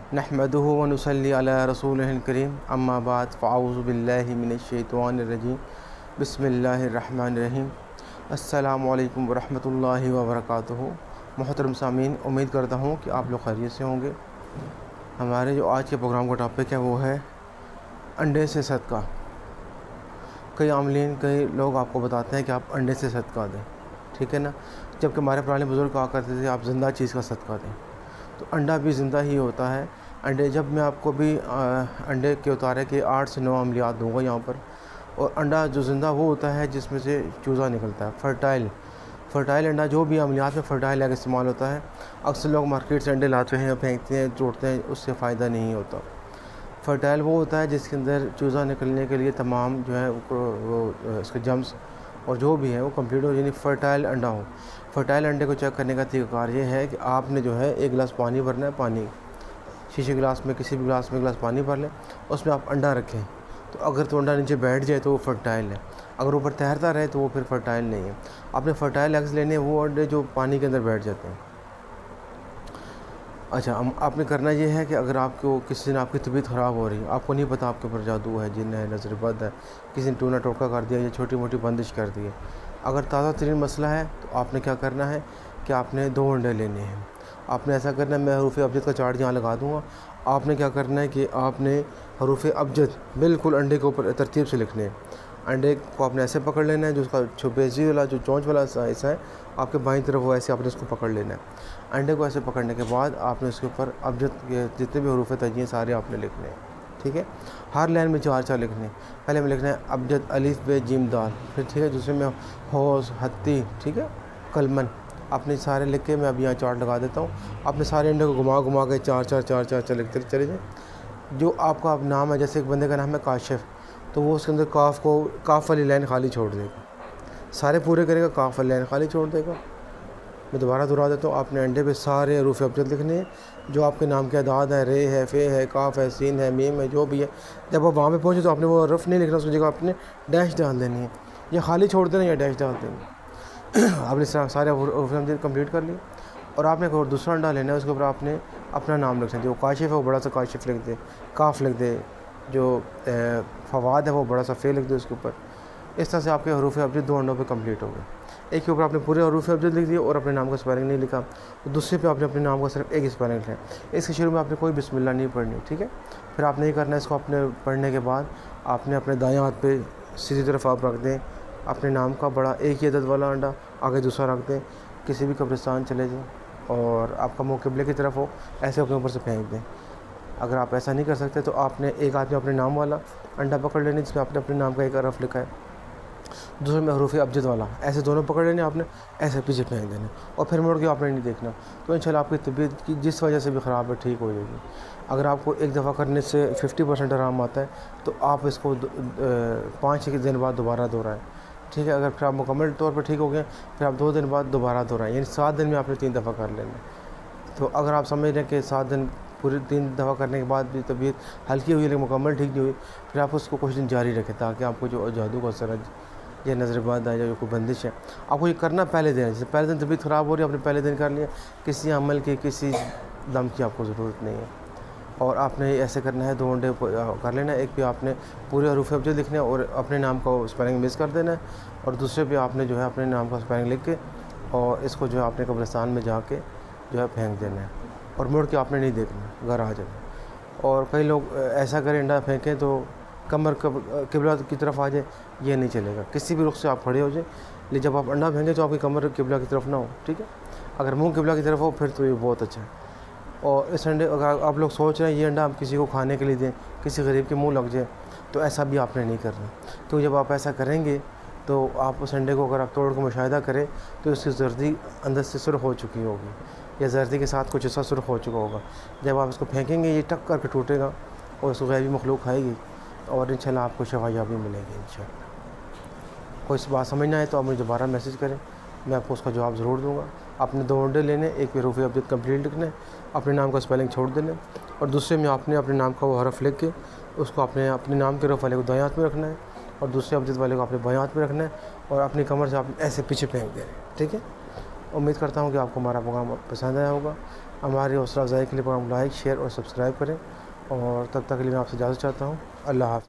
नहमदुहु व नुसल्ली अला रसूलिहिल करीम अम्मा बाद फ़अऊज़ु बिल्लाहि मिनश्शैतानिर रजीम बिस्मिल्लाहिर रहमानिर रहीम। अस्सलामु अलैकुम व रहमतुल्लाहि व बरकातुहू। मोहतरम सामीन, उम्मीद करता हूँ कि आप लोग खैरियत से होंगे। हमारे जो आज के प्रोग्राम का टॉपिक है वो है अंडे से सदका। कई आमलीन, कई लोग आपको बताते हैं कि आप अंडे से सदका दें, ठीक है ना, जबकि हमारे पुराने बुज़ुर्ग कहा करते थे आप ज़िंदा चीज़ का सदका दें। तो अंडा भी ज़िंदा ही होता है। अंडे, जब मैं आपको भी अंडे के उतारे के 8 से 9 अमलियात दूँगा यहाँ पर। और अंडा जो ज़िंदा वो होता है जिसमें से चूज़ा निकलता है, फ़र्टाइल अंडा। जो भी अमलियात में फ़र्टाइल एग इस्तेमाल होता है। अक्सर लोग मार्केट से अंडे लाते हैं, फेंकते हैं, तोड़ते हैं, उससे फ़ायदा नहीं होता। फ़र्टाइल वो होता है जिसके अंदर चूज़ा निकलने के लिए तमाम जो है वो इसके जम्स और जो भी है वो कंप्लीट हो, यानी फ़र्टाइल अंडा हो। फ़र्टाइल अंडे को चेक करने का तरीक़ाकार ये है कि आपने जो है 1 गिलास पानी भरना है। पानी शीशे गिलास में, किसी भी गिलास में 1 गिलास पानी भर लें, उसमें आप अंडा रखें। तो अगर तो अंडा नीचे बैठ जाए तो वो फ़र्टाइल है, अगर ऊपर तैरता रहे तो वो फिर फ़र्टाइल नहीं है। आपने फ़र्टाइल एग्स लेने, वो अंडे जो पानी के अंदर बैठ जाते हैं। अच्छा, आपने करना ये है कि अगर आपको किसी दिन आपकी तबीयत ख़राब हो रही है, आपको नहीं पता आपके ऊपर जादू है, जिन है, नज़र बद है, किसी ने टूना टोटका कर दिया या छोटी मोटी बंदिश कर दी है, अगर ताज़ा तरीन मसला है तो आपने क्या करना है कि आपने 2 अंडे लेने हैं। आपने ऐसा करना है, मैं हरूफ अबजद का चार्ट यहाँ लगा दूँगा। आपने क्या करना है कि आपने हरूफ अबजद बिल्कुल अंडे के ऊपर तरतीब से लिखने हैं। अंडे को आपने ऐसे पकड़ लेना है, जो उसका बेजी वाला जो चोंच वाला हिस्सा है आपके बाईं तरफ, वो ऐसे आपने उसको पकड़ लेना है। अंडे को ऐसे पकड़ने के बाद आपने उसके ऊपर अबजद के जितने भी हरूफ तजी हैं सारे आपने लिखने हैं, ठीक है। हर लाइन में 4-4 लिखने हैं। पहले में लिखना है अबजद अलिफ बे जीम दाल, फिर ठीक है, दूसरे में हौस हत्ती, ठीक है, कलमन। आपने सारे लिख के, मैं अभी यहाँ चार्ट लगा देता हूँ। आपने सारे अंडे को घुमा घुमा के 4-4 लिखते चले जाए। जो आपका अब नाम है, जैसे एक बंदे का नाम है काशिफ, तो वो उसके अंदर काफ वाली लाइन खाली छोड़ देगा। सारे पूरे करेगा, काफ वाली लाइन खाली छोड़ देगा। मैं दोबारा दोहरा देता हूँ। आपने अंडे पे सारे हरूफ अबजद लिखने हैं, जो आपके नाम के अदाद है, रे है, फ़े है, काफ है, सीन है, मीम है, जो भी है। जब आप वहाँ पे पहुँचे तो आपने वो रफ़ नहीं लिखना, उसकी जगह आपने डैश डाल देनी है, या खाली छोड़ देना या डैश डाल देंगे। आपने सारे हरूफ अबजद कम्प्लीट कर लिए। और आपने एक और दूसरा अंडा लेना है, उसके ऊपर आपने अपना नाम लिखना है। जो काशिफ है वो बड़ा सा काशिफ लिख दे, काफ लिख दे। जो फवाद है वो बड़ा सा फ़े लिख दे उसके ऊपर। इस तरह से आपके हरूफ अबजद 2 अंडों पे कंप्लीट हो गए। एक के ऊपर आपने पूरे हरूफ अबजद लिख दिए और अपने नाम का स्पेलिंग नहीं लिखा, तो दूसरे पे आपने अपने नाम का सिर्फ एक स्पेलिंग लिखा है। इसके शुरू में आपने कोई बिस्मिल्लाह नहीं पढ़नी, ठीक है। फिर आपने ये करना है, इसको अपने पढ़ने के बाद आपने अपने दाएँ हाथ पे सीधी तरफ आप रख दें अपने नाम का बड़ा एक ही अदद वाला अंडा, आगे दूसरा रख दें। किसी भी कब्रिस्तान चले जाएँ और आपका मुँह क़िबले की तरफ हो, ऐसे अपने ऊपर से फेंक दें। अगर आप ऐसा नहीं कर सकते तो आपने एक हाथ में अपने नाम वाला अंडा पकड़ लेनी, जिसमें आपने अपने नाम का एक हरफ लिखा है, दूसरे में हरूफ अबजद वाला, ऐसे दोनों पकड़ लेने आपने, ऐसे पीछे फेंक देने और फिर मुड़ के आपने नहीं देखना। तो इंशाल्लाह आपकी तबीयत की जिस वजह से भी ख़राब है ठीक हो जाएगी। अगर आपको एक दफ़ा करने से 50% आराम आता है तो आप इसको 5-6 दिन बाद दोबारा दोहराएं, ठीक है। अगर फिर आप मुकम्मल तौर पर ठीक हो गए, फिर आप 2 दिन बाद दोबारा दोहराएं, यानी 7 दिन में आपने 3 दफ़ा कर लेना। तो अगर आप समझ रहे हैं कि 7 दिन पूरे 3 दफ़ा करने के बाद भी तबीयत हल्की हुई लेकिन मुकम्मल ठीक नहीं हुई, फिर आप उसको कुछ दिन जारी रखें, ताकि आपको जो जादू का असर है या नज़र बद है या कोई बंदिश है, आपको ये करना पहले दिन। जैसे पहले दिन तबीयत ख़राब हो रही है, आपने पहले दिन कर लिया, किसी अमल की, किसी दम की आपको ज़रूरत नहीं है। और आपने ऐसे करना है, 2 अंडे कर लेना है। एक पे आपने पूरे हरूफ अबजद लिखने और अपने नाम का स्पेलिंग मिस कर देना है, और दूसरे पे आपने जो है अपने नाम का स्पेलिंग लिख के और इसको जो है अपने कब्रिस्तान में जाके जो है फेंक देना है, और मुड़ के आपने नहीं देखना, घर आ जाना। और कई लोग ऐसा करें, अंडा फेंकें तो कमर क़िबला की तरफ आ जाए, ये नहीं चलेगा। किसी भी रुख से आप खड़े हो जाए, लेकिन जब आप अंडा फेंकें तो आपकी कमर क़िबला की तरफ ना हो, ठीक है। अगर मुंह क़िबला की तरफ हो फिर तो ये बहुत अच्छा है। और इस अंडे, अगर आप लोग सोच रहे हैं ये अंडा आप किसी को खाने के लिए दें, किसी गरीब के मुँह लग जाए, तो ऐसा भी आपने नहीं करना। तो जब आप ऐसा करेंगे तो आप उस अंडे को अगर आप तोड़ कर मुशाहिदा करें तो उसकी जर्दी अंदर से सुर्ख हो चुकी होगी, या जर्दी के साथ कुछ ऐसा सुर्ख हो चुका होगा। जब आप इसको फेंकेंगे ये टक करके टूटेगा और उसको गैबी मखलूक खाएगी, और इंशाल्लाह आपको शफायाबी मिलेगी इंशाल्लाह। कोई इस बात समझना है तो आप मुझे दोबारा मैसेज करें, मैं आपको उसका जवाब ज़रूर दूँगा। आपने 2 अंडे लेने, एक पे हरूफ अबजद कंप्लीट लिखने, अपने नाम का स्पेलिंग छोड़ देने, और दूसरे में आपने अपने नाम का वो हरफ लिख के उसको अपने नाम के हरफ वाले को दाएं हाथ में रखना है, और दूसरे अबजद वाले को अपने बाएं हाथ में रखना है, और अपनी कमर से आप ऐसे पीछे फेंक दे रहे हैं, ठीक है। उम्मीद करता हूँ कि आपको हमारा प्रोग्राम पसंद आया होगा। हमारी हौसला अफ़ज़ाई के लिए प्रोग्राम लाइक, शेयर और सब्सक्राइब करें। और तब तक के लिए मैं आपसे इजाज़त चाहता हूँ। अल्लाह हाफ़िज़।